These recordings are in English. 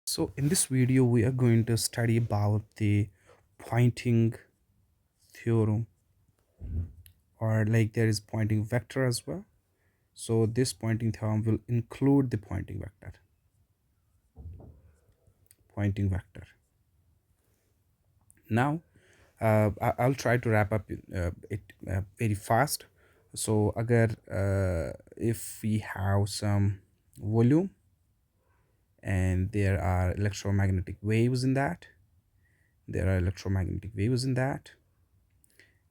So in this video we are going to study about the Poynting theorem, or like there is Poynting vector as well. So this Poynting theorem will include the Poynting vector. Now I'll try to wrap up it very fast. So agar if we have some volume and there are electromagnetic waves in that,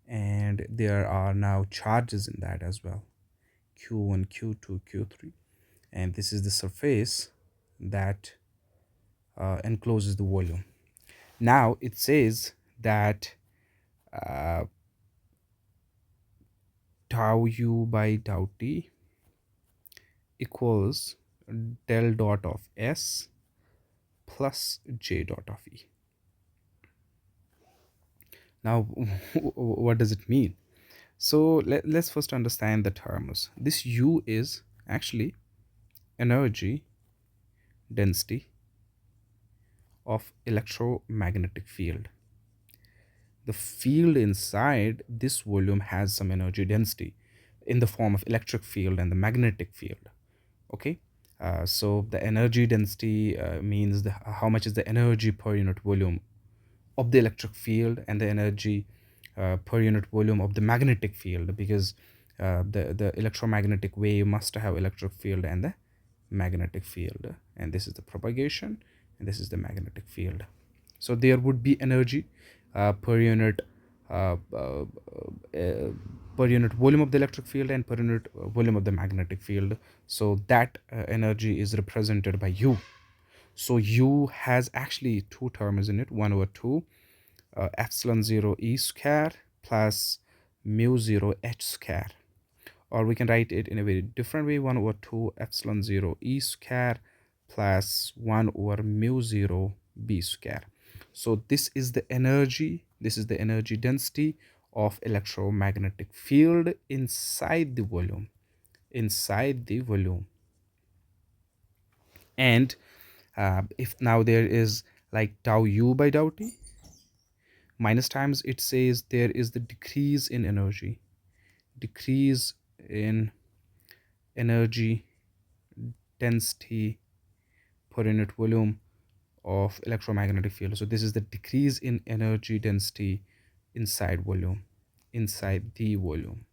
and there are now charges in that as well, q1, q2, q3, and this is the surface that encloses the volume. Now it says that uh, tau u by tau t equals del dot of s plus j dot of e. Now what does it mean? So let's first understand the terms. This u is actually energy density of electromagnetic field. The field inside this volume has some energy density in the form of electric field and the magnetic field. Okay, so the energy density means how much is the energy per unit volume of the electric field, and the energy per unit volume of the magnetic field, because the electromagnetic wave must have electric field and the magnetic field, and this is the propagation and this is the magnetic field. So there would be energy per unit uh, uh, uh, per unit volume of the electric field and per unit volume of the magnetic field. So that energy is represented by u. So u has actually two terms in it, 1 over 2 epsilon 0 e square plus mu 0 h square, or we can write it in a very different way, 1 over 2 epsilon 0 e square plus 1 over mu 0 b square. So this is the energy density of electromagnetic field inside the volume, and if now there is like tau u by tau t minus times, it says there is the decrease in energy density per unit volume of electromagnetic field. So this is the decrease in energy density inside the volume.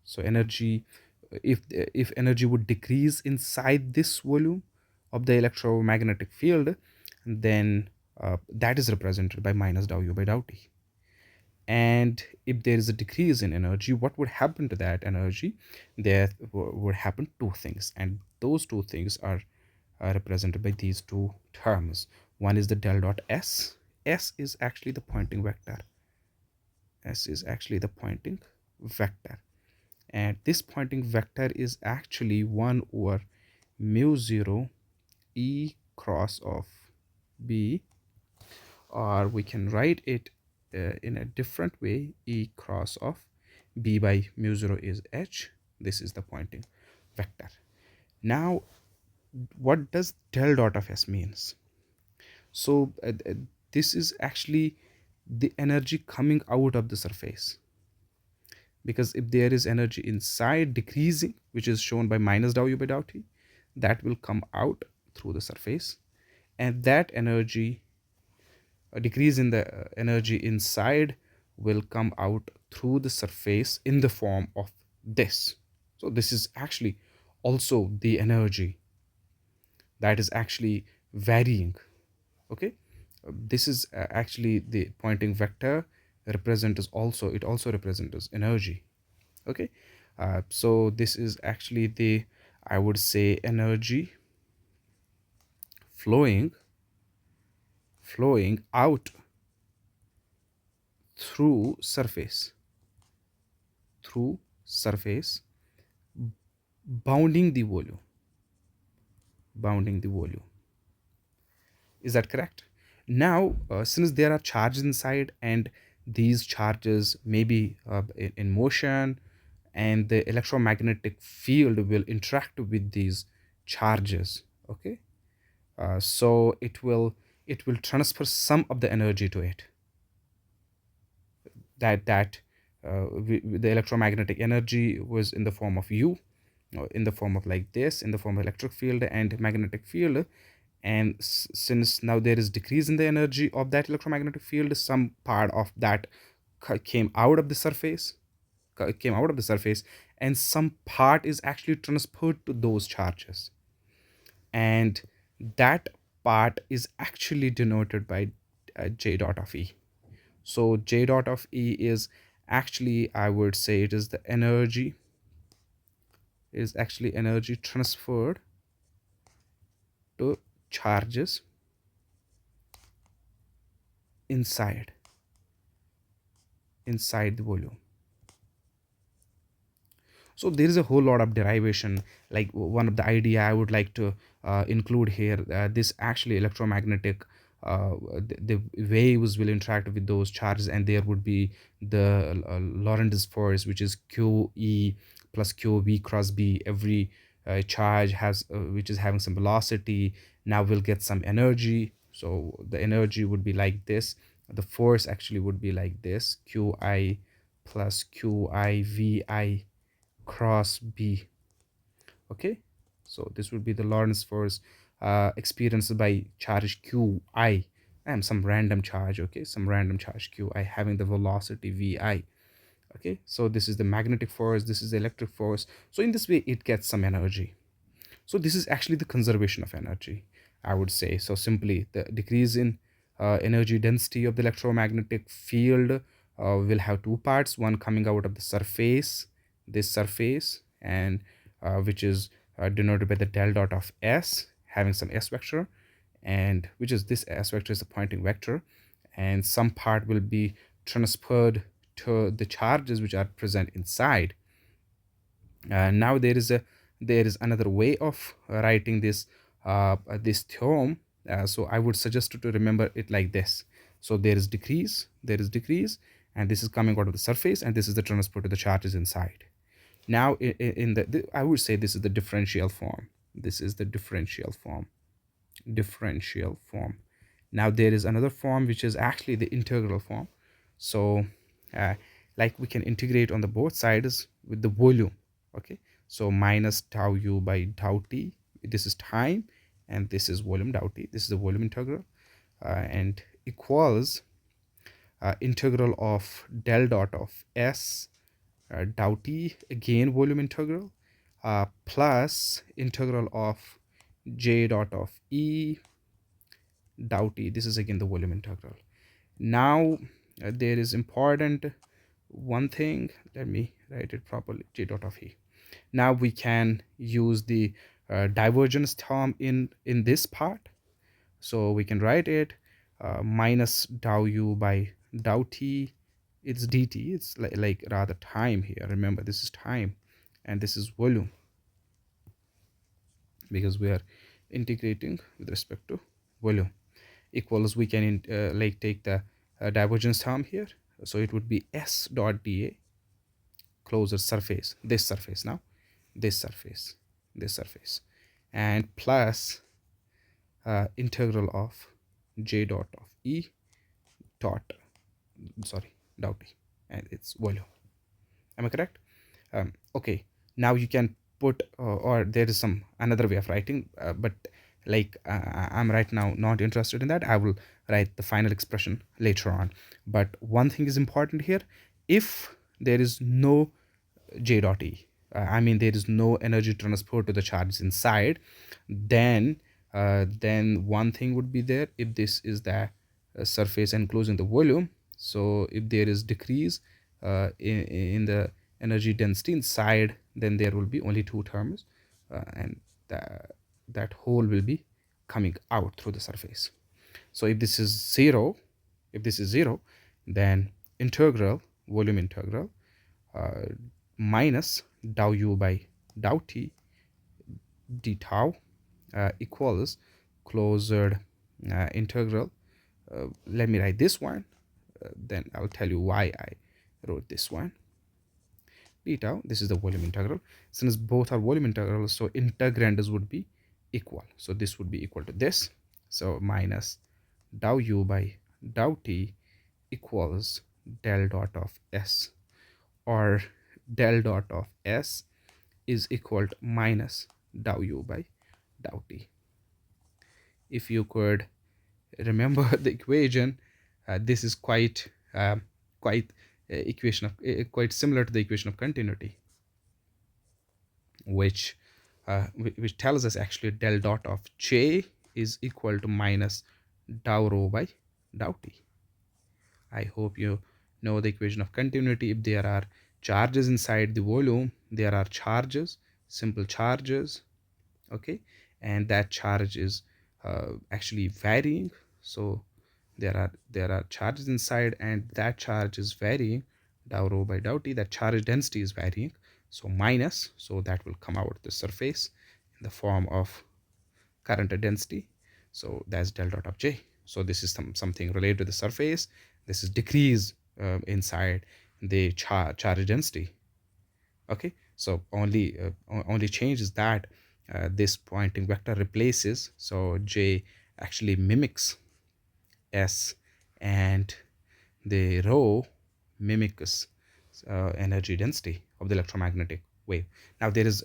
So energy, if energy would decrease inside this volume of the electromagnetic field, then that is represented by minus tau u by tau t. And if there is a decrease in energy, what would happen to that energy? There would happen two things, and those two things are represented by these two terms. One is the del dot s. S is actually the Poynting vector. And this Poynting vector is actually 1 over mu 0 e cross of b, or we can write it in a different way, e cross of b by mu 0 is h. This is the Poynting vector. Now what does del dot of s means? So this is actually the energy coming out of the surface, because if there is energy inside decreasing, which is shown by minus tau u by tau t, that will come out through the surface, and that energy, a decrease in the energy inside, will come out through the surface in the form of this. So this is actually also the energy that is actually varying. Okay, this is actually the Poynting vector represents also, it also represents energy. Okay, so this is actually the, I would say, energy flowing out through surface bounding the volume. Is that correct? Now since there are charges inside, and these charges may be in motion, and the electromagnetic field will interact with these charges. Okay, So it will transfer some of the energy to it, the electromagnetic energy was in the form of u, or in the form of like this, in the form of electric field and magnetic field. And since now there is decrease in the energy of that electromagnetic field, some part of that came out of the surface, and some part is actually transferred to those charges, and that part is actually denoted by j dot of e. So j dot of e is actually, I would say, it is the energy, is actually energy transferred to charges inside the volume. So there is a whole lot of derivation. Like one of the idea I would like to include here, this actually electromagnetic, the waves will interact with those charges, and there would be the Lorentz force, which is QE plus QV cross B. Every charge has which is having some velocity, now will get some energy. So the energy would be like this, the force actually would be like this, QI plus QIVI cross B. Okay, so this would be the Lorentz force experienced by charge QI and some random charge. Okay, some random charge QI having the velocity VI. Okay, so this is the magnetic force, this is the electric force. So in this way it gets some energy. So this is actually the conservation of energy, I would say. So simply the decrease in energy density of the electromagnetic field will have two parts, one coming out of the surface, this surface, and which is denoted by the del dot of s, having some s vector, and which is this s vector is the Poynting vector, and some part will be transferred to the charges which are present inside. Now there is another way of writing this theorem. So I would suggest you to remember it like this. So there is decrease, and this is coming out of the surface, and this is the transfer to the charges inside. Now in I would say this is the differential form. This is the differential form. Now there is another form which is actually the integral form. So uh, like we can integrate on the both sides with the volume. Okay, so minus tau u by tau t, this is time, and this is volume tau t, this is the volume integral, and equals integral of del dot of s tau t, again volume integral, plus integral of j dot of e tau t, this is again the volume integral. Now there is important one thing, let me write it properly, j dot of e. Now we can use the divergence term in this part. So we can write it minus tau u by tau t, it's dt, it's like rather time here. Remember, this is time and this is volume, because we are integrating with respect to volume, equals, we can like take the divergence term here. So it would be s dot dA, closer surface, this surface, now this surface, and plus integral of j dot of e dot, sorry, dot t, and it's volume. Am I correct? Okay, now you can put or there is some another way of writing, but like I'm right now not interested in that. I will write the final expression later on. But one thing is important here: if there is no j dot e, I mean there is no energy transfer to the charges inside, then one thing would be there. If this is the surface enclosing the volume, so if there is decrease in the energy density inside, then there will be only two terms, and that whole will be coming out through the surface. So if this is zero, then integral, volume integral, minus tau u by tau t d tau equals closed integral. Let me write this one, then I'll tell you why I wrote this one. D tau, this is the volume integral. Since both are volume integrals, so integrands would be equal. So this would be equal to this. So minus dou u by dou t equals del dot of s, or del dot of s is equal to minus dou u by dou t. If you could remember the equation, this is quite equation of quite similar to the equation of continuity, which which tells us actually del dot of j is equal to minus dou rho by dou t. I hope you know the equation of continuity. If there are charges inside the volume, there are charges, simple charges, okay, and that charge is actually varying. So there are charges inside, and that charge is varying dou rho by dou t. That charge density is varying, so minus, so that will come out the surface in the form of current density. So that's del dot of j. So this is something related to the surface. This is decrease inside the charge density. Okay, so only change is that this Poynting vector replaces, so j actually mimics s, and the rho mimics energy density of the electromagnetic wave. Now there is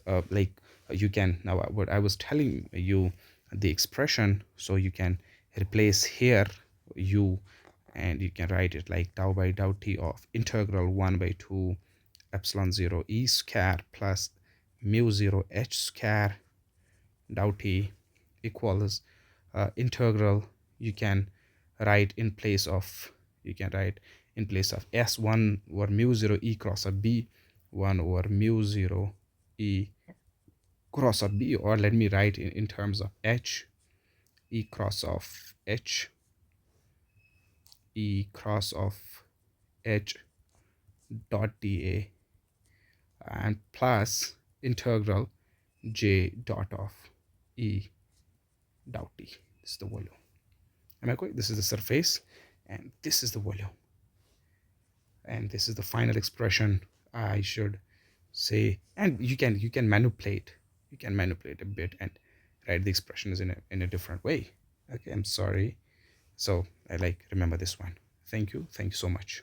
you can, now what I was telling you, the expression, so you can replace here u, and you can write it like dou by dou t of integral 1 by 2 epsilon 0 e square plus mu 0 h square dou t equals integral, you can write in place of, s1 over mu 0 e cross of b, 1 over mu 0 e cross of b, or let me write in terms of h, e cross of h, e cross of h dot dA, and plus integral j dot of e dou t. This is the volume. Am I correct? This is the surface, and this is the volume, and this is the final expression, I should say. And you can manipulate a bit and write the expressions in a different way. Okay, I'm sorry. So I remember this one. Thank you so much.